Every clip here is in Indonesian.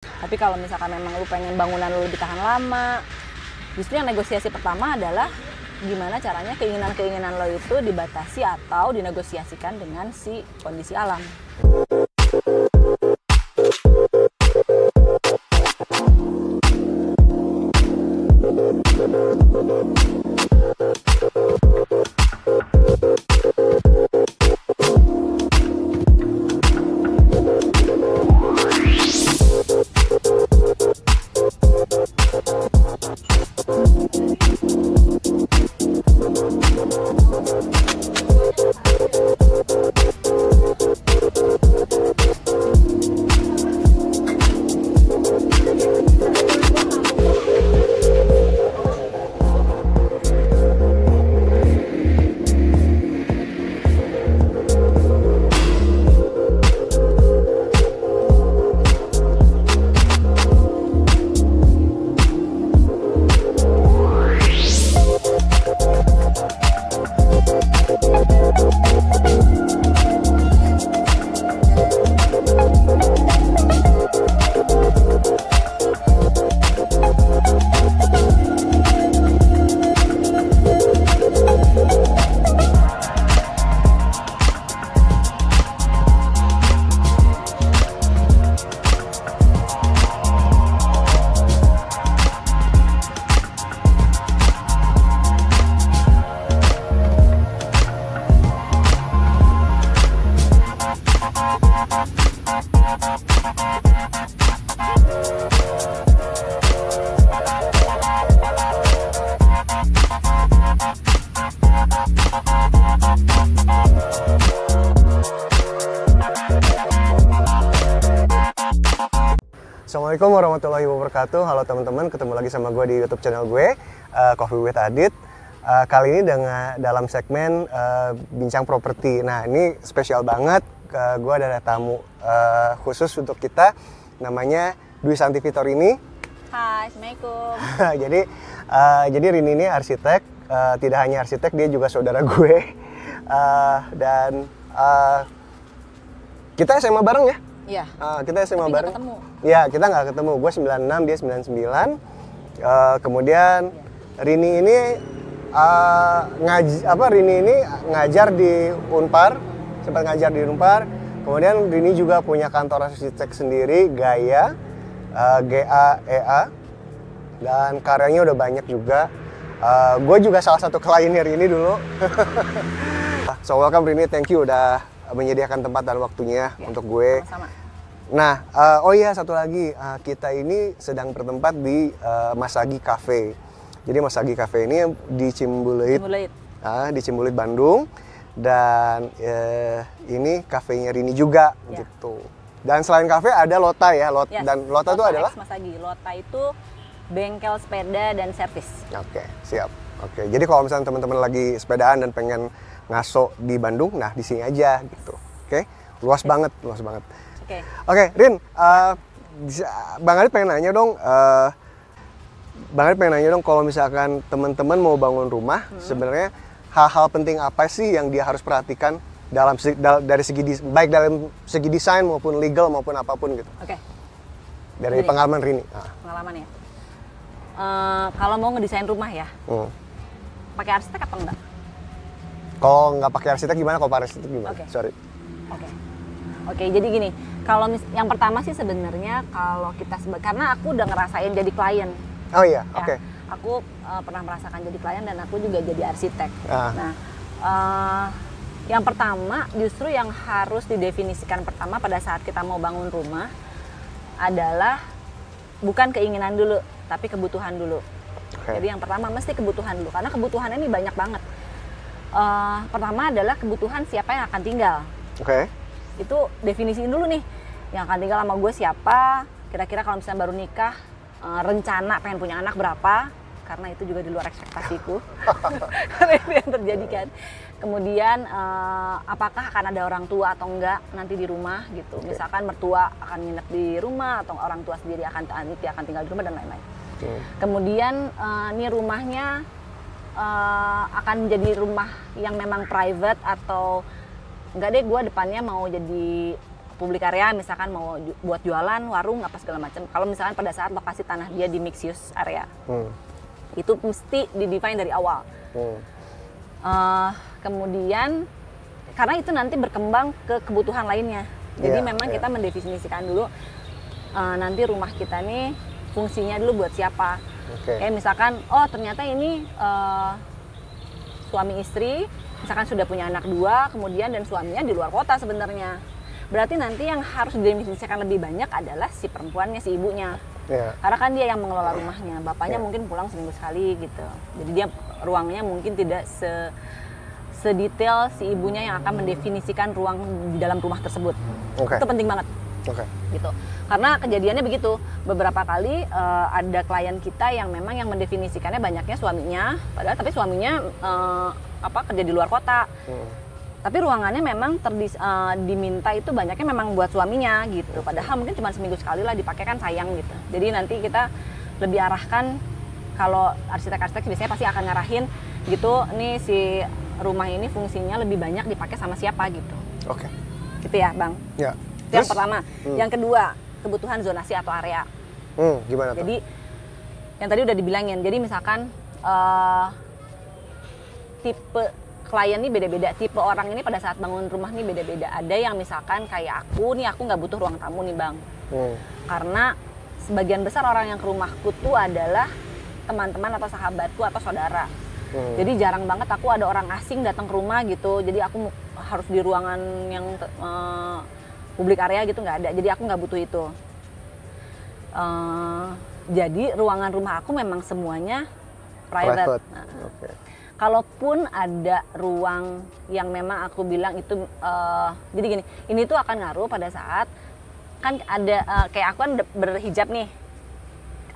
Tapi kalau misalkan memang lu pengen bangunan lu lebih tahan lama, justru yang negosiasi pertama adalah gimana caranya keinginan-keinginan lo itu dibatasi atau dinegosiasikan dengan si kondisi alam. Assalamualaikum warahmatullahi wabarakatuh. Halo teman-teman, ketemu lagi sama gue di YouTube channel gue, Coffee with Adit. Kali ini dalam segmen bincang properti. Nah, ini spesial banget. Gue ada tamu khusus untuk kita, namanya Dwi Santi Fitorini. Hai, Assalamualaikum. jadi Rini ini arsitek. Tidak hanya arsitek, dia juga saudara gue. Kita SMA bareng ya? Iya. Kita SMA tapi bareng. Ketemu. Ya, kita nggak ketemu. Gue 96, dia 99. Kemudian Rini ini Rini ini ngajar di Unpar, sempat ngajar di Unpar. Kemudian Rini juga punya kantor arsitek sendiri, Gaya, GAEA, dan karyanya udah banyak juga. Gue juga salah satu kliennya Rini dulu. So welcome Rini, thank you udah menyediakan tempat dan waktunya untuk gue. Sama-sama. Nah, oh iya satu lagi, kita ini sedang bertempat di Masagi Cafe. Jadi Masagi Cafe ini di Cimbuluit. Di Cimbuluit, Bandung. Dan ini kafenya Rini juga, ya. gitu. Dan selain kafe ada Lota ya, Yes. Dan Lota itu adalah? Masagi. Lota itu bengkel sepeda dan servis. Oke, siap. Oke, jadi kalau misalnya teman-teman lagi sepedaan dan pengen ngaso di Bandung, nah di sini aja gitu. Oke, luas banget. Oke, Rin, Bang Adit pengen nanya dong, kalau misalkan teman-teman mau bangun rumah, sebenarnya hal-hal penting apa sih yang dia harus perhatikan dari baik dalam segi desain maupun legal maupun apapun gitu. Oke. Dari pengalaman Rini. Pengalaman ya. Kalau mau ngedesain rumah ya, pakai arsitek apa enggak? Kalau nggak pakai arsitek gimana? Kalau pakai arsitek gimana? Okay. Sorry. Oke, jadi gini, kalau yang pertama sih sebenarnya kalau kita karena aku udah ngerasain jadi klien. Oh iya, ya, oke. Aku pernah merasakan jadi klien dan aku juga jadi arsitek. Nah, yang pertama justru yang harus didefinisikan pertama pada saat kita mau bangun rumah adalah bukan keinginan dulu, tapi kebutuhan dulu. Okay. Jadi yang pertama mesti kebutuhan dulu, karena kebutuhan ini banyak banget. Pertama adalah kebutuhan siapa yang akan tinggal. Oke. Okay. Itu definisiin dulu nih, yang akan tinggal sama gue siapa, kira-kira kalau misalnya baru nikah, rencana pengen punya anak berapa, karena itu juga di luar ekspektasiku. Karena itu yang terjadi kan. Kemudian apakah akan ada orang tua atau enggak nanti di rumah gitu. Okay. Misalkan mertua akan nginep di rumah atau orang tua sendiri akan tinggal di rumah dan lain-lain. Okay. Kemudian ini rumahnya akan menjadi rumah yang memang private atau enggak deh, gue depannya mau jadi public area, misalkan mau buat jualan, warung, apa segala macam. Kalau misalkan pada saat lokasi tanah dia di mixed use area, itu mesti di-define dari awal. Kemudian, karena itu nanti berkembang ke kebutuhan lainnya. Jadi memang kita mendefinisikan dulu nanti rumah kita nih fungsinya dulu buat siapa. Kayak misalkan, oh ternyata ini suami istri, misalkan sudah punya anak 2, kemudian dan suaminya di luar kota sebenarnya. Berarti nanti yang harus didefinisikan lebih banyak adalah si perempuannya, si ibunya. Karena kan dia yang mengelola rumahnya, bapaknya mungkin pulang seminggu sekali gitu. Jadi dia ruangnya mungkin tidak sedetail si ibunya yang akan mendefinisikan ruang di dalam rumah tersebut. Itu penting banget. Gitu. Karena kejadiannya begitu, beberapa kali ada klien kita yang memang yang mendefinisikannya banyaknya suaminya, padahal tapi suaminya kerja di luar kota. Tapi ruangannya memang diminta itu banyaknya memang buat suaminya gitu. Padahal mungkin cuma seminggu sekali lah dipakai, kan sayang gitu. Jadi nanti kita lebih arahkan, kalau arsitek-arsitek biasanya pasti akan ngarahin gitu, nih si rumah ini fungsinya lebih banyak dipakai sama siapa gitu. Gitu ya Bang? Ya. Itu yang pertama. Yang kedua, kebutuhan zonasi atau area. Gimana tuh? Jadi yang tadi udah dibilangin. Jadi misalkan tipe klien ini beda-beda, tipe orang ini pada saat bangun rumah nih beda-beda. Ada yang misalkan kayak aku nggak butuh ruang tamu nih Bang. Karena sebagian besar orang yang ke rumahku tuh adalah teman-teman atau sahabatku atau saudara. Jadi jarang banget aku ada orang asing datang ke rumah gitu. Jadi aku harus di ruangan yang public area gitu, nggak ada. Jadi aku nggak butuh itu. Jadi ruangan rumah aku memang semuanya private. Kalaupun ada ruang yang memang aku bilang itu, jadi gini, ini tuh akan ngaruh pada saat kan ada kayak aku kan berhijab nih.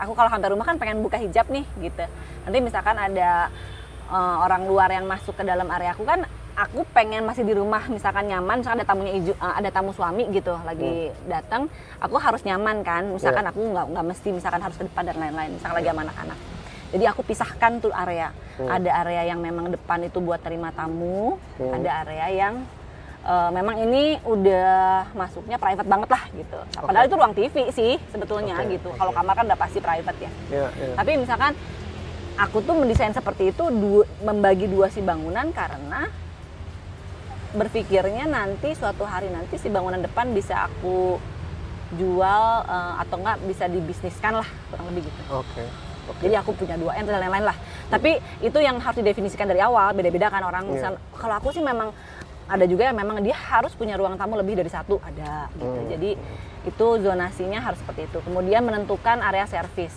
Aku kalau sampai rumah kan pengen buka hijab nih gitu. Nanti misalkan ada orang luar yang masuk ke dalam area aku, kan aku pengen masih di rumah misalkan nyaman, misalkan ada tamunya ada tamu suami gitu lagi datang, aku harus nyaman kan. Misalkan aku nggak mesti misalkan harus ke depan dan lain-lain. Misalkan lagi sama anak-anak. Jadi aku pisahkan tuh area. Ada area yang memang depan itu buat terima tamu, ada area yang memang ini udah masuknya private banget lah gitu. Padahal itu ruang TV sih sebetulnya gitu. Kalau kamar kan udah pasti private ya. Tapi misalkan aku tuh mendesain seperti itu, membagi 2 si bangunan karena berpikirnya nanti suatu hari nanti si bangunan depan bisa aku jual atau enggak bisa dibisniskan lah, kurang lebih gitu. Jadi aku punya 2 dan lain-lain lah. Tapi itu yang harus didefinisikan dari awal, beda-beda kan orang. Misal, kalau aku sih memang ada juga yang memang dia harus punya ruang tamu lebih dari 1, ada gitu. Jadi itu zonasinya harus seperti itu. Kemudian menentukan area servis.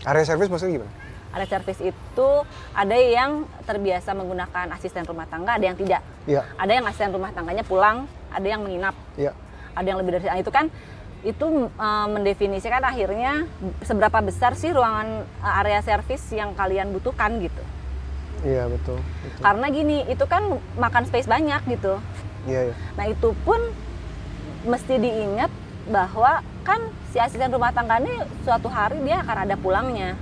Area servis maksudnya gimana? Area servis itu ada yang terbiasa menggunakan asisten rumah tangga, ada yang tidak. Ada yang asisten rumah tangganya pulang, ada yang menginap. Ada yang lebih dari itu kan. Itu mendefinisikan akhirnya seberapa besar sih ruangan area servis yang kalian butuhkan gitu. Iya betul. Karena gini, itu kan makan space banyak gitu. Nah itu pun mesti diingat bahwa kan si asisten rumah tangga ini suatu hari dia akan ada pulangnya.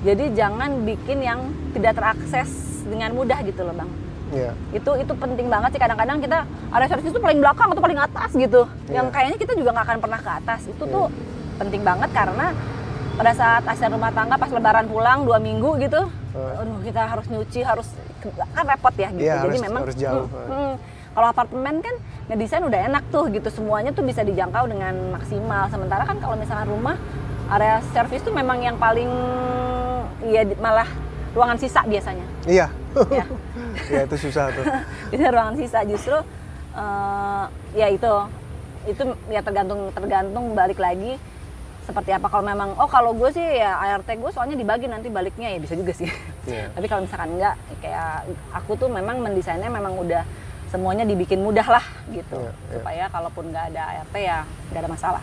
Jadi jangan bikin yang tidak terakses dengan mudah gitu loh Bang. Itu penting banget sih. Kadang-kadang kita area servis itu paling belakang atau paling atas gitu. Yang kayaknya kita juga nggak akan pernah ke atas. Itu tuh penting banget karena pada saat asisten rumah tangga pas lebaran pulang 2 minggu gitu, aduh kita harus nyuci, harus kan repot ya gitu. Jadi memang harus jauh. Kalau apartemen kan ngedesain udah enak tuh gitu, semuanya tuh bisa dijangkau dengan maksimal. Sementara kan kalau misalnya rumah area servis tuh memang yang paling malah ruangan sisa biasanya. Ya itu susah tuh. Itu ruangan sisa justru ya itu ya tergantung balik lagi seperti apa. Kalau memang kalau gue sih ya ART gue soalnya dibagi nanti baliknya ya bisa juga sih. Tapi kalau misalkan enggak, kayak aku tuh memang mendesainnya memang udah semuanya dibikin mudah lah gitu, supaya kalaupun nggak ada ART ya nggak ada masalah.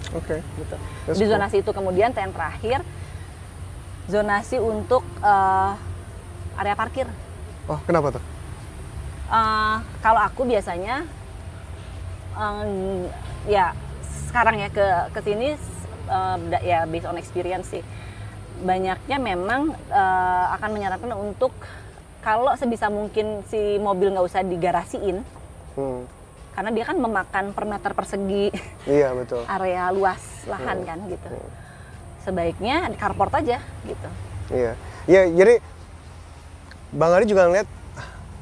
Gitu. Jadi zonasi itu. Kemudian yang terakhir zonasi untuk area parkir. Kenapa tuh? Kalau aku biasanya ya sekarang ya ke sini ya based on experience sih, banyaknya memang akan menyarankan untuk kalau sebisa mungkin si mobil nggak usah digarasiin. karena dia kan memakan per meter persegi Iya, betul. area luas lahan kan gitu. Sebaiknya di carport aja gitu. Iya. Ya, jadi Bang Ari juga ngeliat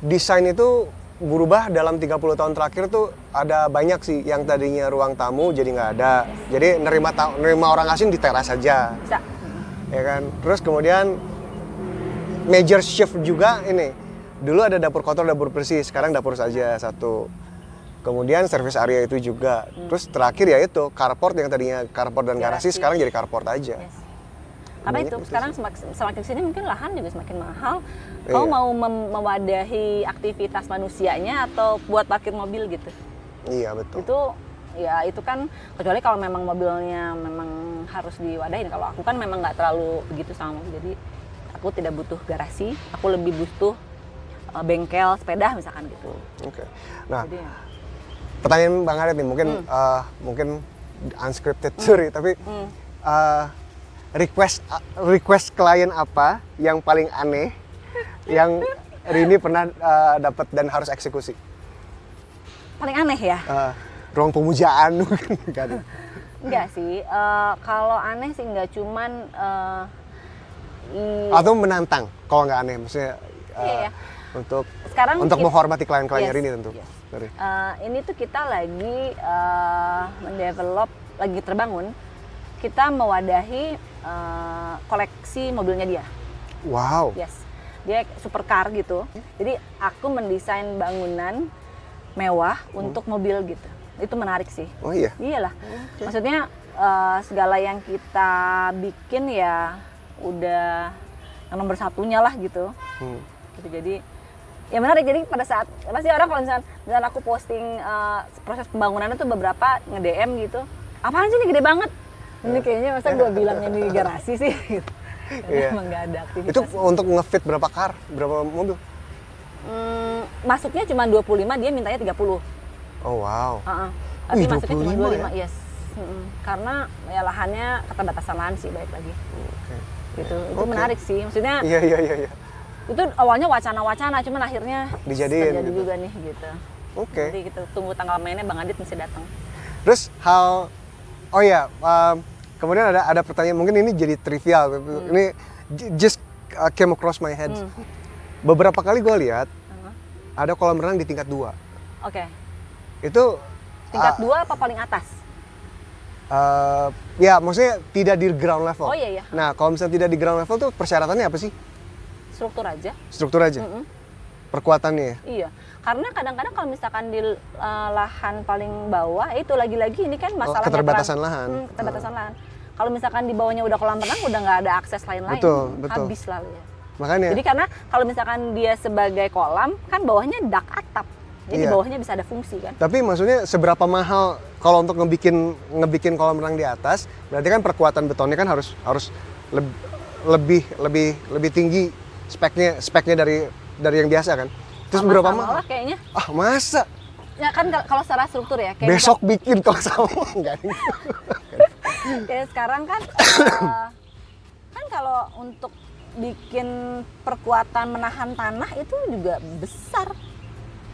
desain itu berubah dalam 30 tahun terakhir tuh ada banyak sih yang tadinya ruang tamu jadi nggak ada. Jadi nerima orang asing di teras saja. Bisa. Ya kan. Terus kemudian major shift juga ini. Dulu ada dapur kotor, dapur bersih, sekarang dapur saja satu. Kemudian service area itu juga. Terus terakhir ya itu carport yang tadinya carport dan garasi sekarang jadi carport aja. Yes. Karena Banyak itu bisnis. sekarang semakin sini mungkin lahan juga semakin mahal. Kau mau mewadahi aktivitas manusianya atau buat parkir mobil gitu? Iya, betul. Itu kan kecuali kalau memang mobilnya memang harus diwadahin. Kalau aku kan memang nggak terlalu begitu sama mobil, jadi aku tidak butuh garasi. Aku lebih butuh bengkel sepeda misalkan gitu. Oke. Nah, Jadi, pertanyaan Bang Aret nih mungkin mungkin unscripted sorry tapi request klien apa yang paling aneh yang Rini pernah dapat dan harus eksekusi? paling aneh ya? Ruang pemujaan mungkin kan? Enggak sih. Kalau aneh sih enggak, cuman Atau menantang kalau nggak aneh maksudnya iya. Sekarang untuk menghormati klien-klien Yes, Rini tentu. yes. Sorry. Ini tuh kita lagi mendevelop, lagi terbangun. Kita mewadahi koleksi mobilnya dia. Wow. Yes, dia supercar gitu. Jadi aku mendesain bangunan mewah untuk mobil gitu. Itu menarik sih. Oh iya. Iyalah. Maksudnya segala yang kita bikin ya udah yang nomor satunya lah gitu. Gitu. Jadi ya menarik. Jadi pada saat pasti orang kalau misalnya aku posting proses pembangunannya tuh beberapa nge-DM gitu. Apaan sih ini gede banget? Ini kayaknya masa gue bilang ini garasi sih gitu. Iya. Emang nggak ada aktivitas. Itu untuk ngefit berapa berapa mobil? Masuknya cuma 25, dia mintanya 30. Oh wow. Tapi Wih, masuknya cuma 25 25, yes. Karena ya lahannya keterbatasan lahan sih, baik lagi. Gitu. Itu menarik sih. Maksudnya Iya. itu awalnya wacana-wacana, cuman akhirnya Dijadiin terjadi gitu. juga nih gitu. Oke. Jadi kita tunggu tanggal mainnya, Bang Adit mesti datang. Terus kemudian ada pertanyaan, mungkin ini jadi trivial, tapi ini just came across my head. Beberapa kali gue lihat ada kolam renang di tingkat 2. Oke. Itu Tingkat 2 apa paling atas? ya maksudnya tidak di ground level. Oh, iya. Nah kalau misalnya tidak di ground level tuh persyaratannya apa sih? Struktur aja. Struktur aja. Perkuatannya ya? Iya. Karena kadang-kadang kalau misalkan di lahan paling bawah, itu lagi-lagi ini kan masalahnya keterbatasan lahan. Keterbatasan lahan. Kalau misalkan di bawahnya udah kolam renang, udah nggak ada akses lain-lain. Betul. Habis lalu ya. Makanya. Jadi karena kalau misalkan dia sebagai kolam, kan bawahnya dak atap. Jadi di bawahnya bisa ada fungsi kan. Tapi maksudnya seberapa mahal kalau untuk ngebikin kolam renang di atas, berarti kan perkuatan betonnya kan harus lebih tinggi speknya dari yang biasa kan. Terus berapa mahal? Lah kayaknya. Ah, masa? Ya kan kalau secara struktur ya kayak Besok bikin kalau sama enggak. kayak sekarang kan kan kalau untuk bikin perkuatan menahan tanah itu juga besar.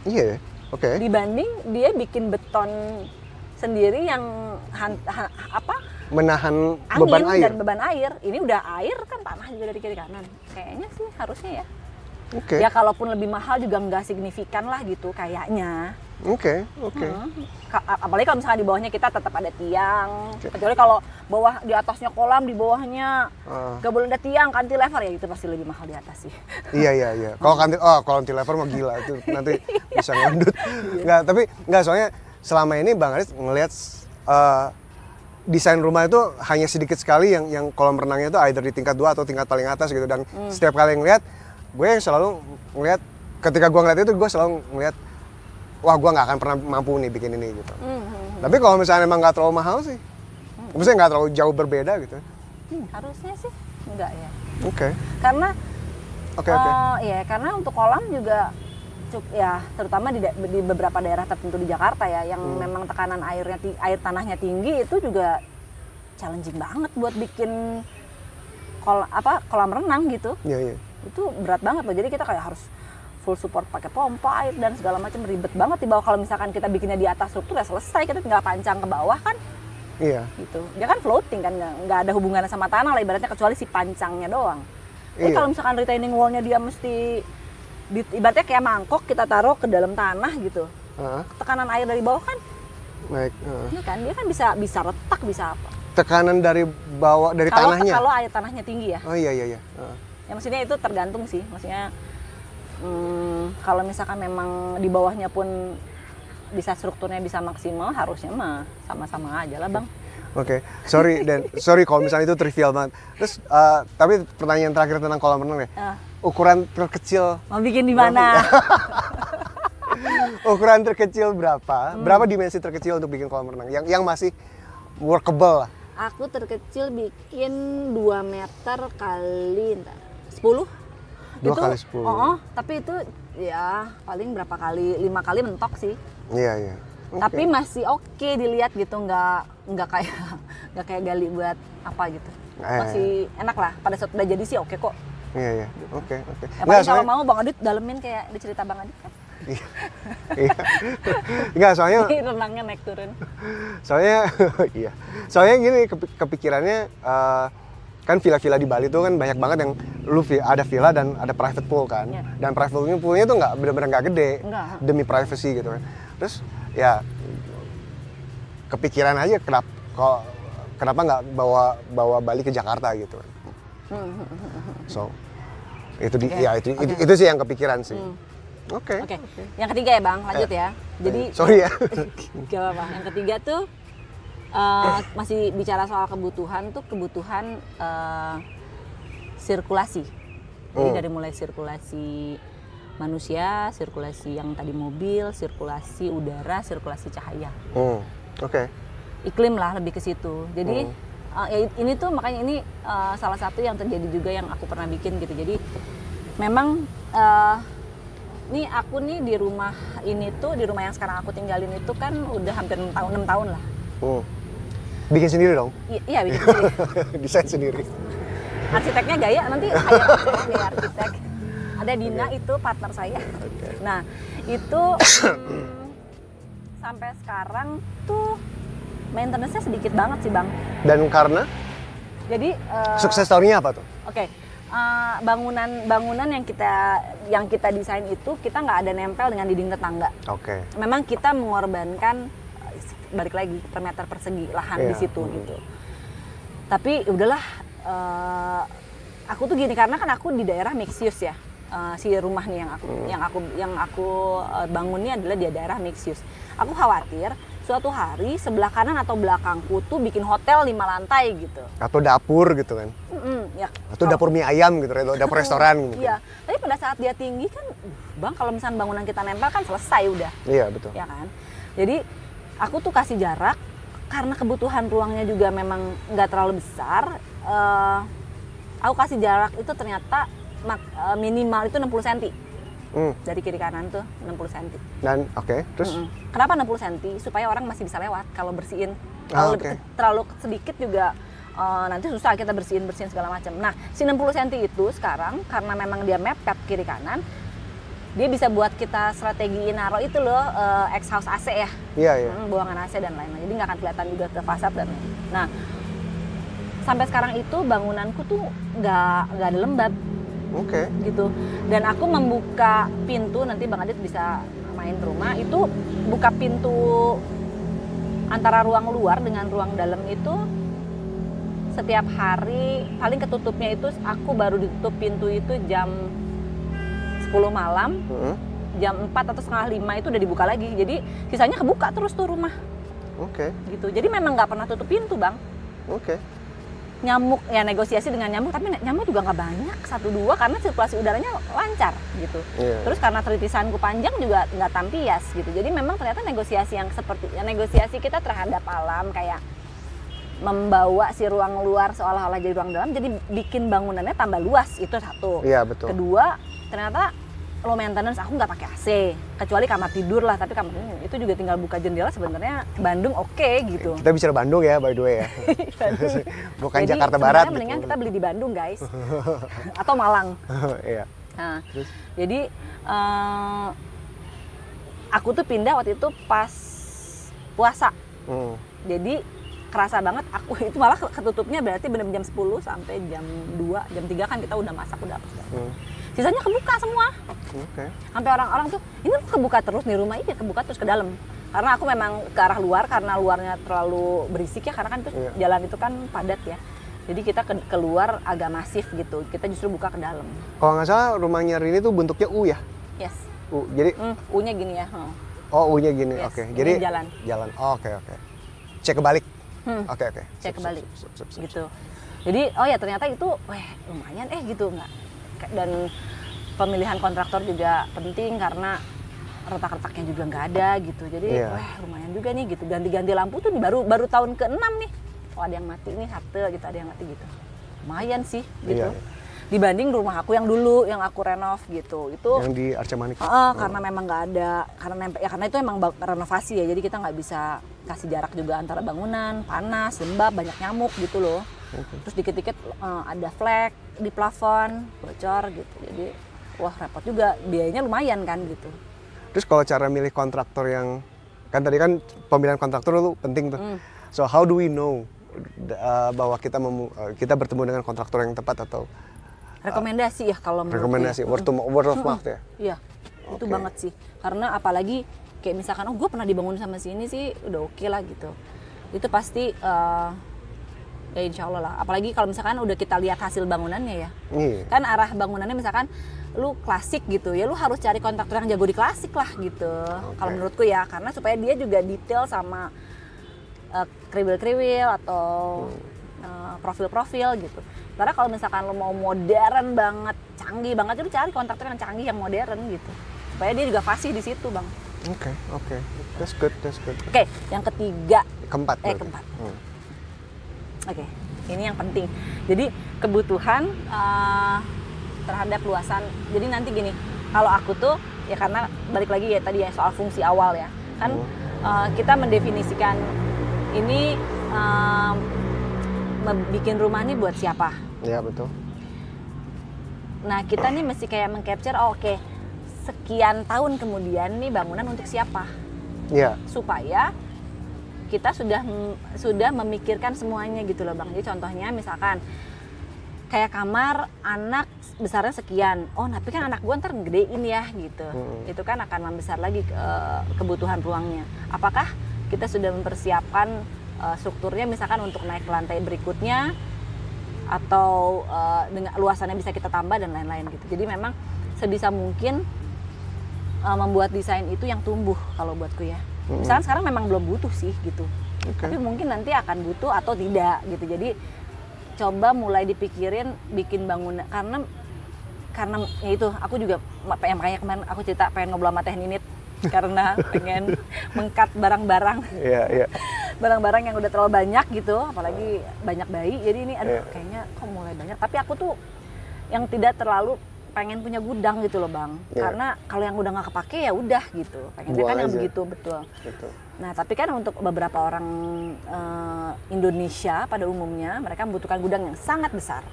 Iya, oke. Dibanding dia bikin beton sendiri yang menahan angin beban air. dan beban air. Ini udah air kan, tanah juga dari kiri kanan. Kayaknya sih harusnya ya. Oke. Ya kalaupun lebih mahal juga nggak signifikan lah gitu kayaknya. Oke. Apalagi kalau misalnya di bawahnya kita tetap ada tiang. Kecuali kalau bawah di atasnya kolam, di bawahnya nggak boleh ada tiang, cantilever ya itu pasti lebih mahal di atas sih. Iya. Kalau cantilever mah gila itu nanti bisa ngendut. Soalnya selama ini Bang Aris ngelihat desain rumah itu hanya sedikit sekali yang kolam renangnya itu either di tingkat 2 atau tingkat paling atas gitu, dan setiap kali ngelihat gue yang selalu ngelihat, ketika gue ngeliat itu gue selalu ngelihat wah gue nggak akan pernah mampu nih bikin ini gitu. Tapi kalau misalnya emang nggak terlalu mahal sih, maksudnya nggak terlalu jauh berbeda gitu. Harusnya sih enggak ya. Oke. Karena Oke. ya karena untuk kolam juga ya terutama di beberapa daerah tertentu di Jakarta ya yang memang tekanan air tanahnya tinggi, itu juga challenging banget buat bikin kolam renang gitu. Iya. Itu berat banget loh. Jadi kita kayak harus full support pakai pompa air dan segala macam, ribet banget di bawah. Kalau misalkan kita bikinnya di atas struktur ya selesai, kita tinggal pancang ke bawah kan. Iya. Gitu. Dia kan floating kan, nggak ada hubungannya sama tanah lah ibaratnya, kecuali si pancangnya doang. Tapi Iya. kalau misalkan retaining wall-nya dia mesti ibaratnya kayak mangkok kita taruh ke dalam tanah gitu. Tekanan air dari bawah kan, Naik. ini kan dia kan bisa retak, bisa apa. Tekanan dari bawah, dari tanahnya. Kalau air tanahnya tinggi ya. Oh iya. Ya maksudnya itu tergantung sih. Maksudnya kalau misalkan memang di bawahnya pun bisa strukturnya bisa maksimal, harusnya mah sama-sama aja lah Bang. Oke, sorry kalau misalnya itu trivial banget. Terus tapi pertanyaan terakhir tentang kolam renang ya. Ukuran terkecil. Mau bikin di mana? Ukuran terkecil berapa? Berapa dimensi terkecil untuk bikin kolam renang? Yang masih workable lah. Aku terkecil bikin 2 meter kali 10. 2 kali 10. Tapi itu ya paling berapa kali? 5 kali mentok sih. Iya. Okay. Tapi masih oke dilihat gitu, nggak kayak gali buat apa gitu. Masih enak lah. Pada saat udah jadi sih oke kok. Iya. Oke. Ya, paling kalau mau Bang Adit dalemin kayak dicerita Bang Adit kan. Iya. Enggak, soalnya renangnya naik turun. Soalnya iya. Soalnya gini kepikirannya kan villa-villa di Bali tuh kan banyak banget yang ada villa dan ada private pool kan. Yeah. Dan private poolnya tuh nggak benar-benar nggak gede. Enggak. Demi privacy gitu kan. Terus ya kepikiran aja kenapa nggak bawa Bali ke Jakarta gitu kan. So itu sih yang kepikiran sih. Oke. Yang ketiga ya Bang, lanjut ya. Jadi sorry ya. Gak apa-apa. Yang ketiga tuh masih bicara soal kebutuhan sirkulasi. Jadi dari mulai sirkulasi manusia, sirkulasi yang tadi mobil, sirkulasi udara, sirkulasi cahaya. Oke. Iklim lah lebih ke situ. Jadi ya ini tuh makanya ini salah satu yang terjadi juga yang aku pernah bikin gitu. Jadi memang nih aku nih di rumah yang sekarang aku tinggalin itu kan udah hampir 6 tahun lah. Bikin sendiri dong? Iya bikin sendiri. Desain sendiri. Arsiteknya Gaya, nanti ayah arsitek. Ada Dina itu partner saya. Nah itu sampai sekarang tuh maintenance-nya sedikit banget sih Bang. Dan karena? Jadi sukses story-nya apa tuh? Oke. Bangunan yang kita desain itu kita nggak ada nempel dengan dinding tetangga. Oke. Memang kita mengorbankan balik lagi per meter persegi lahan di situ gitu. Tapi udahlah, aku tuh gini karena kan aku di daerah mixed use ya. Si rumah nih yang aku bangunnya adalah di daerah mixed use. Aku khawatir suatu hari sebelah kanan atau belakangku tuh bikin hotel 5 lantai gitu. Atau dapur gitu kan. Ya. Atau dapur mie ayam gitu, dapur restoran gitu. Iya, tapi pada saat dia tinggi kan, Bang kalau misalnya bangunan kita nempel kan selesai udah. Iya, betul. Ya kan? Jadi aku tuh kasih jarak, karena kebutuhan ruangnya juga memang nggak terlalu besar. Aku kasih jarak itu ternyata minimal itu 60 cm. Dari kiri kanan tuh 60 cm. Dan terus? Kenapa 60 cm? Supaya orang masih bisa lewat kalau bersihin. Kalau terlalu sedikit juga nanti susah kita bersihin segala macam. Nah, si 60 cm itu sekarang karena memang dia mepet kiri kanan, dia bisa buat kita strategiin naruh itu loh exhaust AC ya. Iya. Buangan AC dan lain-lain. Jadi nggak akan kelihatan juga ke fasad dan nah sampai sekarang itu bangunanku tuh nggak ada lembab. Gitu. Dan aku membuka pintu, nanti Bang Adit bisa main rumah, itu buka pintu antara ruang luar dengan ruang dalam itu setiap hari, paling ketutupnya itu aku baru ditutup pintu itu jam 10 malam, jam 4 atau setengah 5 itu udah dibuka lagi, jadi sisanya kebuka terus tuh rumah. Gitu, jadi memang nggak pernah tutup pintu Bang. Nyamuk ya negosiasi dengan nyamuk, tapi nyamuk juga nggak banyak, 1-2 karena sirkulasi udaranya lancar gitu. Terus karena tritisanku panjang juga nggak tampias gitu. Jadi memang ternyata negosiasi yang seperti negosiasi kita terhadap alam kayak membawa si ruang luar seolah-olah jadi ruang dalam, jadi bikin bangunannya tambah luas, itu satu. Iya, betul. Kedua, ternyata low maintenance, aku nggak pakai AC kecuali kamar tidur lah, tapi kamar tidur itu juga tinggal buka jendela, sebenarnya Bandung oke gitu. Kita bicara Bandung ya by the way ya. Bukan jadi, Jakarta Barat mendingan gitu. kita beli di Bandung guys. Atau Malang. Iya. Nah, Terus? jadi aku tuh pindah waktu itu pas puasa. Jadi kerasa banget aku itu malah ketutupnya berarti bener-bener jam 10 sampai jam 2, jam 3 kan kita udah masak, udah apa. Sisanya kebuka semua. Sampai orang-orang tuh, ini kebuka terus nih rumah, iya kebuka terus ke dalam. Karena aku memang ke arah luar, karena luarnya terlalu berisik ya, karena kan itu jalan itu kan padat ya. Jadi kita keluar agak masif gitu, kita justru buka ke dalam. Kalau nggak salah rumahnya Rini tuh bentuknya U ya? Yes. U, jadi U-nya gini ya. Oh, U-nya gini, Yes, oke. ini Jadi jalan. Jalan, oke. Cek kebalik. Oke. Cek kebalik. Sip. Gitu. Jadi, oh ya ternyata itu, lumayan gitu nggak. Dan pemilihan kontraktor juga penting karena retak-retaknya juga nggak ada gitu. Jadi, lumayan juga nih gitu. Ganti-ganti lampu tuh baru tahun ke-6 nih. Oh ada yang mati nih satu gitu, ada yang mati gitu. Lumayan sih gitu. Iya. Dibanding rumah aku yang dulu yang aku renov gitu. Itu yang di Arca Manik. Karena memang nggak ada, karena itu emang renovasi ya. Jadi kita nggak bisa kasih jarak juga antara bangunan, panas, lembab, banyak nyamuk gitu loh. Terus dikit-dikit ada flek di plafon, bocor gitu. Jadi wah repot juga, biayanya lumayan kan gitu. Terus kalau cara milih kontraktor yang, kan tadi kan pemilihan kontraktor itu penting tuh. So how do we know bahwa kita bertemu dengan kontraktor yang tepat atau rekomendasi ya kalau menurut rekomendasi word of mouth ya? Iya, itu banget sih. Karena apalagi kayak misalkan, gue pernah dibangun sama sini sih, udah oke lah gitu. Itu pasti ya insya Allah lah. Apalagi kalau misalkan udah kita lihat hasil bangunannya ya. Kan arah bangunannya misalkan lu klasik gitu ya, lu harus cari kontraktor yang jago di klasik lah gitu. Kalau menurutku ya, karena supaya dia juga detail sama kriwil-kriwil atau profil-profil gitu. Karena kalau misalkan lo mau modern banget, canggih banget, lu cari kontraktor yang canggih, yang modern gitu. Supaya dia juga fasih di situ, Bang. Oke. That's good. Oke, yang ketiga. Keempat. Oke, ini yang penting. Jadi kebutuhan terhadap luasan. Jadi nanti gini, kalau aku tuh ya karena balik lagi ya tadi ya soal fungsi awal ya. Kan kita mendefinisikan ini bikin rumah nih buat siapa? Iya, betul. Nah, kita nih mesti kayak meng-capture, oke, sekian tahun kemudian nih bangunan untuk siapa? Iya. Supaya kita sudah memikirkan semuanya gitu loh, Bang. Jadi contohnya misalkan kayak kamar anak besarnya sekian. Oh, tapi kan anak gua ntar ngegedein ya gitu. Itu kan akan membesar lagi kebutuhan ruangnya. Apakah kita sudah mempersiapkan strukturnya misalkan untuk naik ke lantai berikutnya atau dengan luasannya bisa kita tambah dan lain-lain gitu. Jadi memang sebisa mungkin membuat desain itu yang tumbuh kalau buatku ya. Misalkan sekarang memang belum butuh sih gitu. Tapi mungkin nanti akan butuh atau tidak gitu. Jadi coba mulai dipikirin bikin bangunan karena ya itu aku juga makanya kemarin aku cerita pengen ngobrol sama Teh Ninit karena pengen mengkat barang-barang. Iya. Barang-barang yang udah terlalu banyak gitu, apalagi banyak bayi. Jadi ini kayaknya kok mulai banyak. Tapi aku tuh yang tidak terlalu pengen punya gudang gitu loh, Bang. Karena kalau yang udah nggak kepake ya udah gitu. Pengennya kan yang begitu, betul. Nah, tapi kan untuk beberapa orang Indonesia pada umumnya mereka membutuhkan gudang yang sangat besar.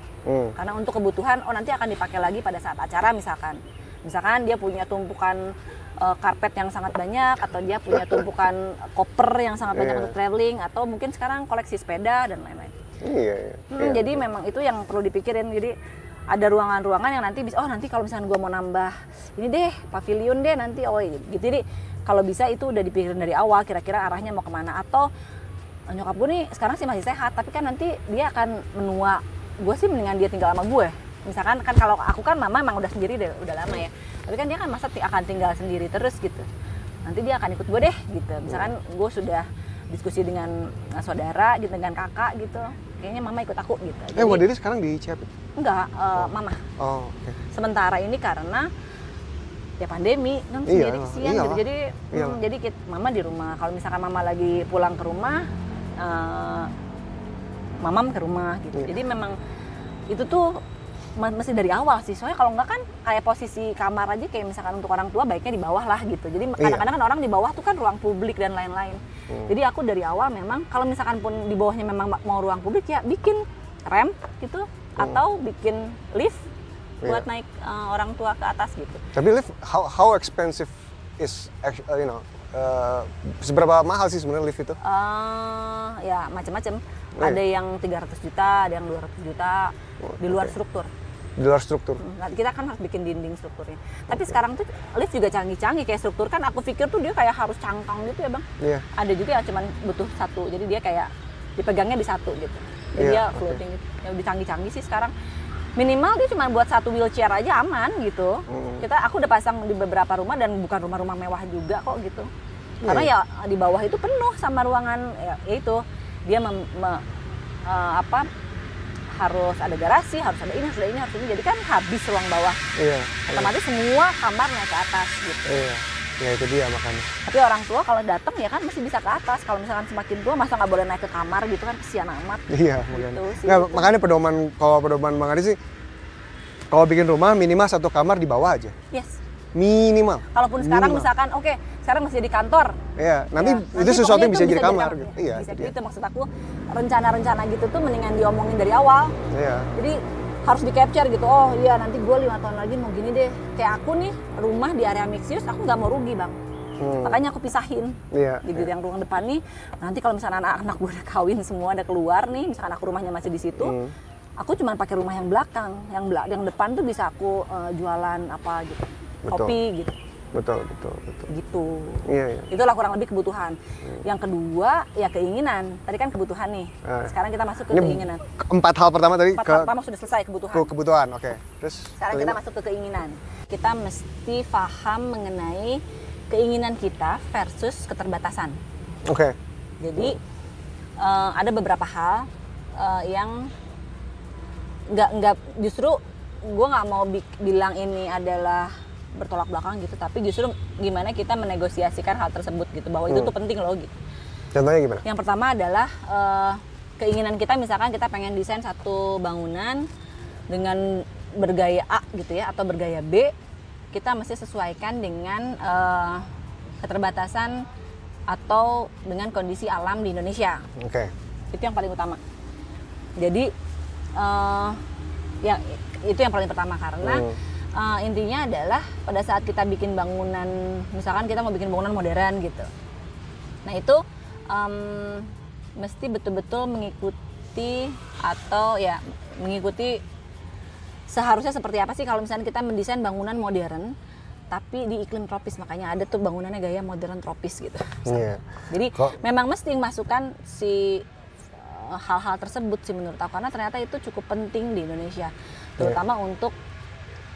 Karena untuk kebutuhan nanti akan dipakai lagi pada saat acara misalkan. Misalkan dia punya tumpukan karpet yang sangat banyak, atau dia punya tumpukan koper yang sangat banyak untuk traveling, atau mungkin sekarang koleksi sepeda dan lain-lain. Jadi memang itu yang perlu dipikirin. Jadi ada ruangan-ruangan yang nanti bisa, nanti kalau misalnya gue mau nambah ini deh, pavilion deh nanti, gitu. Jadi kalau bisa itu udah dipikirin dari awal, kira-kira arahnya mau kemana. Atau nyokap gue nih sekarang sih masih sehat, tapi kan nanti dia akan menua. Gue sih mendingan dia tinggal sama gue. Misalkan kan kalau aku kan mama emang udah sendiri udah lama ya. Tapi kan dia kan masa akan tinggal sendiri terus gitu. Nanti dia akan ikut gue deh gitu. Misalkan gue sudah diskusi dengan saudara gitu, dengan kakak gitu. Kayaknya mama ikut aku gitu. Jadi sekarang di Ciapit? Enggak, mama. Oke. Sementara ini karena ya pandemi kan sendiri kesian gitu. Jadi mama di rumah. Kalau misalkan mama lagi pulang ke rumah, mamam ke rumah gitu. Jadi memang itu tuh mesti dari awal sih. Soalnya kalau enggak kan kayak posisi kamar aja kayak misalkan untuk orang tua baiknya di bawah lah gitu. Jadi kadang-kadang kan orang di bawah tuh kan ruang publik dan lain-lain. Jadi aku dari awal memang kalau misalkan pun di bawahnya memang mau ruang publik ya bikin ramp gitu atau bikin lift buat naik orang tua ke atas gitu. Tapi lift, how expensive is seberapa mahal sih sebenarnya lift itu? Ya macam-macam. Ada yang 300 juta, ada yang 200 juta di luar struktur. Di luar struktur. Nah, kita kan harus bikin dinding strukturnya. Tapi sekarang tuh lift juga canggih-canggih kayak struktur kan. Aku pikir tuh dia kayak harus cangkang gitu ya bang. Iya. Ada juga yang cuman butuh satu, jadi dia kayak dipegangnya di satu gitu. Jadi dia floating gitu. Yang lebih canggih-canggih sih sekarang. Minimal dia cuma buat satu wheelchair aja aman gitu. Aku udah pasang di beberapa rumah dan bukan rumah-rumah mewah juga kok gitu. Karena ya di bawah itu penuh sama ruangan ya itu dia harus ada garasi, harus ada ini, harus ada ini, harus ini. Jadi kan habis ruang bawah. Iya. Otomatis semua kamar naik ke atas gitu. Iya. Ya itu dia makanya. Tapi orang tua kalau datang ya kan mesti bisa ke atas. Kalau misalkan semakin tua masa nggak boleh naik ke kamar gitu kan kesian amat. Iya, makanya. Gitu sih, Nggak, gitu. makanya pedoman Bang Adi sih kalau bikin rumah minimal satu kamar di bawah aja. Yes. Minimal. Kalaupun sekarang Minimal. misalkan sekarang masih di kantor. Iya, nanti Ya, itu sesuatu yang pokoknya bisa itu jadi kamar gitu. Iya, Bisa itu dia. gitu maksud aku rencana-rencana gitu tuh mendingan diomongin dari awal. Iya. Jadi harus di capture gitu. Oh iya nanti gue 5 tahun lagi mau gini deh. Kayak aku nih rumah di area mixed use aku nggak mau rugi bang. Makanya aku pisahin. Iya. Jadi yang ruang depan nih nanti kalau misalnya anak-anak gue udah kawin semua udah keluar nih, misalkan aku rumahnya masih di situ, aku cuma pakai rumah yang belakang, yang depan tuh bisa aku jualan apa gitu, Betul. kopi gitu. Betul. Gitu. Iya. Itulah kurang lebih kebutuhan. Yang kedua ya keinginan. Tadi kan kebutuhan nih. Sekarang kita masuk ke Ini keinginan. 4 hal pertama tadi Empat hal pertama sudah selesai kebutuhan. kebutuhan. Oke. Terus Sekarang kita masuk ke keinginan. Kita mesti paham mengenai keinginan kita versus keterbatasan. Oke. Jadi ada beberapa hal yang nggak justru gue nggak mau bilang ini adalah bertolak belakang gitu, tapi justru gimana kita menegosiasikan hal tersebut gitu, bahwa itu tuh penting loh gitu. Contohnya gimana? Yang pertama adalah keinginan kita, misalkan kita pengen desain satu bangunan dengan bergaya A gitu ya, atau bergaya B, kita mesti sesuaikan dengan keterbatasan atau dengan kondisi alam di Indonesia. Oke. Itu yang paling utama. Jadi ya itu yang paling pertama karena intinya adalah pada saat kita bikin bangunan, misalkan kita mau bikin bangunan modern gitu. Nah itu mesti betul-betul mengikuti atau ya mengikuti seharusnya seperti apa sih kalau misalnya kita mendesain bangunan modern tapi di iklim tropis, makanya ada tuh bangunannya gaya modern tropis gitu. Iya. Jadi memang mesti masukkan si hal-hal tersebut sih menurut aku, karena ternyata itu cukup penting di Indonesia, terutama untuk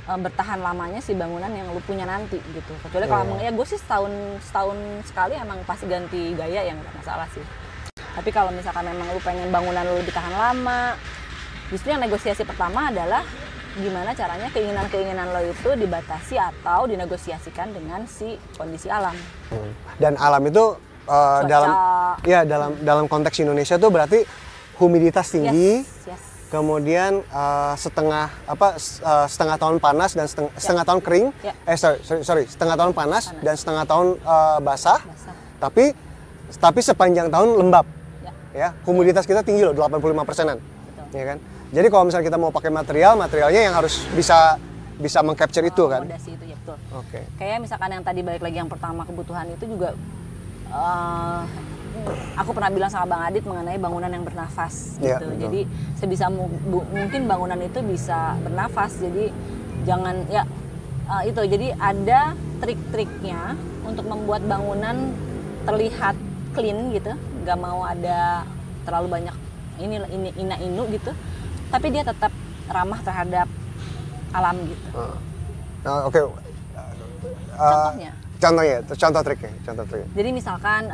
bertahan lamanya si bangunan yang lu punya nanti gitu. Kecuali kalau emang ya gue sih setahun sekali emang pasti ganti gaya, yang nggak masalah sih. Tapi kalau misalkan memang lu pengen bangunan lu lebih tahan lama, justru yang negosiasi pertama adalah gimana caranya keinginan-keinginan lo itu dibatasi atau dinegosiasikan dengan si kondisi alam. Dan alam itu dalam konteks Indonesia tuh berarti humiditas tinggi. Yes. Kemudian setengah tahun panas dan setengah tahun kering. Setengah tahun panas dan setengah tahun basah. Tapi sepanjang tahun lembab. Ya, humiditas kita tinggi loh, 85%-an. Ya kan? Jadi kalau misalnya kita mau pakai materialnya yang harus bisa mengcapture itu kan. Akomodasi itu ya betul. Oke. Kayak misalkan yang tadi balik lagi yang pertama kebutuhan itu juga aku pernah bilang sama Bang Adit mengenai bangunan yang bernafas gitu. Ya, jadi sebisa mungkin bangunan itu bisa bernafas. Jadi jangan itu. Jadi ada trik-triknya untuk membuat bangunan terlihat clean gitu. Gak mau ada terlalu banyak ina-inu gitu. Tapi dia tetap ramah terhadap alam gitu. Oke. Contoh triknya. Jadi misalkan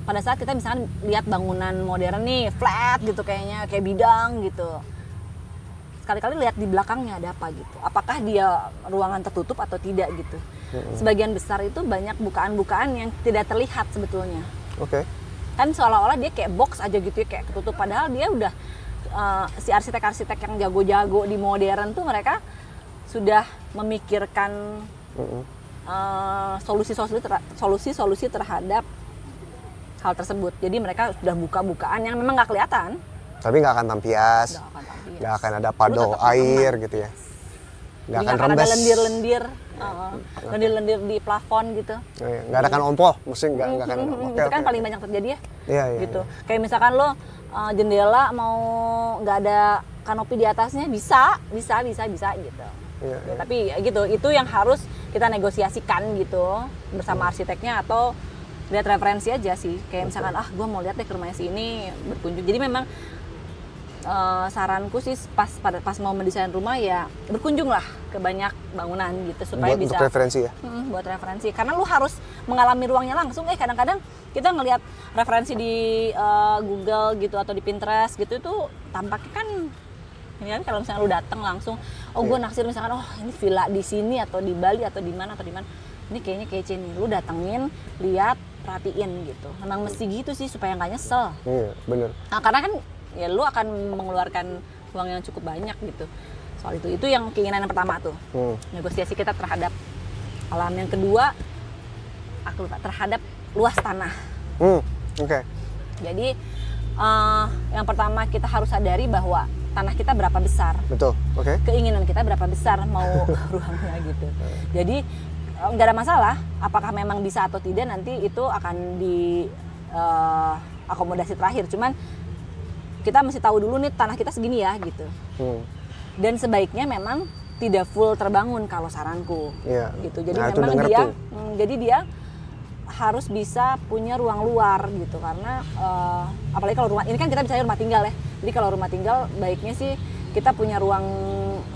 pada saat kita misalkan lihat bangunan modern nih flat gitu kayaknya kayak bidang gitu, sekali-kali lihat di belakangnya ada apa gitu, apakah dia ruangan tertutup atau tidak gitu. Sebagian besar itu banyak bukaan-bukaan yang tidak terlihat sebetulnya. Oke. Kan seolah-olah dia kayak box aja gitu ya, kayak ketutup, padahal dia udah si arsitek-arsitek yang jago-jago di modern tuh mereka sudah memikirkan solusi-solusi terhadap hal tersebut. Jadi mereka sudah buka-bukaan yang memang nggak kelihatan, Tapi nggak akan tampias, nggak akan ada padoh air gitu ya. Nggak akan rembes. Ada lendir-lendir di plafon gitu. Nggak ada kan ompol, mesti nggak akan. Itu kan paling banyak terjadi ya. Iya, gitu. Iya. Kayak misalkan lo jendela mau nggak ada kanopi di atasnya bisa gitu. Iya, Ya, tapi ya gitu, itu yang harus kita negosiasikan gitu bersama arsiteknya atau lihat referensi aja sih. Kayak misalkan gue mau lihat deh ke rumahnya si ini berkunjung. Jadi memang saranku sih pas mau mendesain rumah ya berkunjung lah ke banyak bangunan gitu supaya bisa untuk referensi ya. Buat referensi karena lu harus mengalami ruangnya langsung. Kadang-kadang kita ngelihat referensi di Google gitu atau di Pinterest gitu itu tampaknya kan ya, kalau misalnya lu datang langsung gue naksir misalkan ini villa di sini atau di Bali atau di mana ini kayaknya kece nih, lu datengin lihat perhatiin gitu. Memang mesti gitu sih supaya nggak nyesel. Iya bener. Nah, karena kan ya lu akan mengeluarkan uang yang cukup banyak gitu soal itu yang keinginan yang pertama tuh. Negosiasi kita terhadap alam. Yang kedua aku lupa, terhadap luas tanah. Oke. Jadi yang pertama kita harus sadari bahwa tanah kita berapa besar. Betul. Oke. Keinginan kita berapa besar mau ruangnya gitu. Jadi nggak ada masalah apakah memang bisa atau tidak, nanti itu akan di akomodasi terakhir. Cuman kita mesti tahu dulu nih tanah kita segini ya gitu. Dan sebaiknya memang tidak full terbangun kalau saranku. Iya. Gitu. Jadi Nah, memang dia harus bisa punya ruang luar gitu, karena apalagi kalau rumah ini kan kita bicara rumah tinggal ya. Jadi kalau rumah tinggal baiknya sih kita punya ruang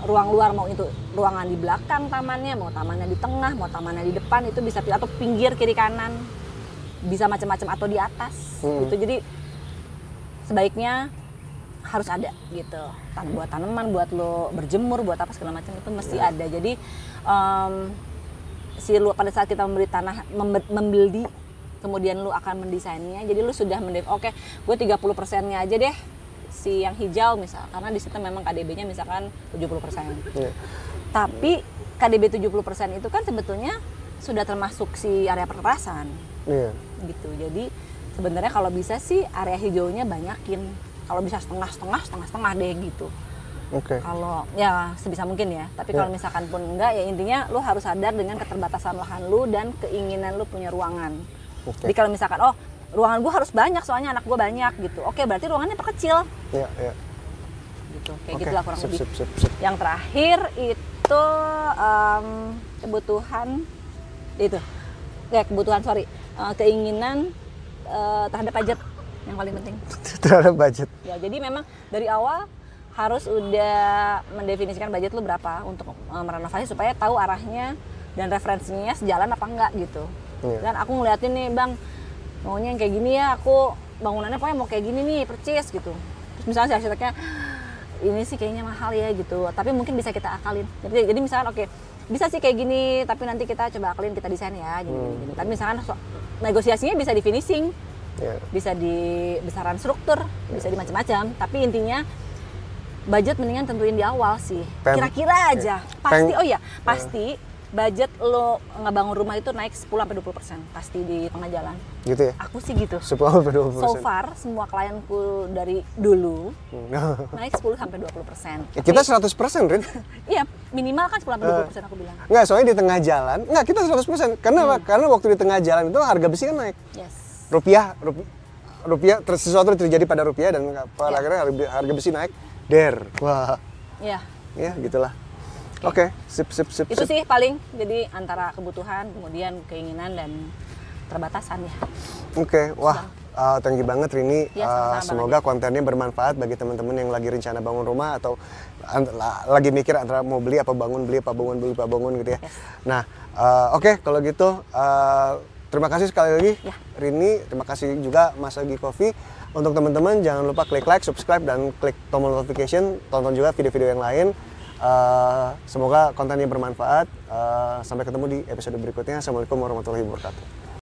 luar, mau itu ruangan di belakang tamannya, mau tamannya di tengah, mau tamannya di depan, itu bisa, atau pinggir kiri kanan, bisa macam-macam, atau di atas gitu. Jadi sebaiknya harus ada gitu, buat tanaman, buat lo berjemur, buat apa segala macam itu mesti ada. Jadi pada saat kita membeli tanah, membeli, kemudian lu akan mendesainnya, jadi lu sudah oke, gue 30%-nya aja deh si yang hijau misal, karena di situ memang KDB-nya misalkan 70%. Tapi KDB 70% itu kan sebetulnya sudah termasuk si area perkerasan. Gitu. Jadi sebenarnya kalau bisa sih area hijaunya banyakin. Kalau bisa setengah deh gitu. Kalau ya sebisa mungkin ya. Tapi kalau misalkan pun enggak, ya intinya lu harus sadar dengan keterbatasan lahan lu dan keinginan lu punya ruangan. Jadi kalau misalkan ruangan gue harus banyak soalnya anak gue banyak gitu. Oke, berarti ruangannya perkecil. Iya. Gitu. Kayak gitulah kurang lebih. Sip. Yang terakhir itu keinginan terhadap budget yang paling penting. Terhadap budget. Ya, jadi memang dari awal harus udah mendefinisikan budget lu berapa untuk merenovasi supaya tahu arahnya dan referensinya sejalan apa enggak gitu. Dan aku ngeliatin nih, Bang, maunya yang kayak gini ya, aku bangunannya pokoknya mau kayak gini nih, percis gitu. Terus misalnya si arsiteknya, ini sih kayaknya mahal ya gitu, tapi mungkin bisa kita akalin. Jadi misalkan bisa sih kayak gini, tapi nanti kita coba akalin, kita desain ya gini. Tapi misalkan negosiasinya bisa di finishing, bisa di besaran struktur, bisa di macam-macam. Tapi intinya budget mendingan tentuin di awal sih. Kira-kira aja. Pasti budget lo ngebangun rumah itu naik 10-20% pasti di tengah jalan. Gitu ya? Aku sih gitu. 10-20%. So far semua klienku dari dulu naik 10-20%. Kita 100%, Rin. Iya, minimal kan 10-20% aku bilang. Enggak, soalnya di tengah jalan, kita 100%. Karena waktu di tengah jalan itu harga besi kan naik. Yes. Rupiah sesuatu terjadi pada rupiah dan pada akhirnya harga besi naik. Wah. Iya. Ya, gitulah. Oke, sip. Itu sih paling, jadi antara kebutuhan, kemudian keinginan dan terbatasan ya. Oke, wah, thank you banget Rini. Ya, semoga kontennya bermanfaat bagi teman-teman yang lagi rencana bangun rumah atau lagi mikir antara mau beli apa bangun gitu ya. Yes. Nah, oke, kalau gitu terima kasih sekali lagi Rini, terima kasih juga Mas Agi Coffee. Untuk teman-teman jangan lupa klik like, subscribe dan klik tombol notification, tonton juga video-video yang lain. Semoga kontennya bermanfaat. Sampai ketemu di episode berikutnya. Assalamualaikum warahmatullahi wabarakatuh.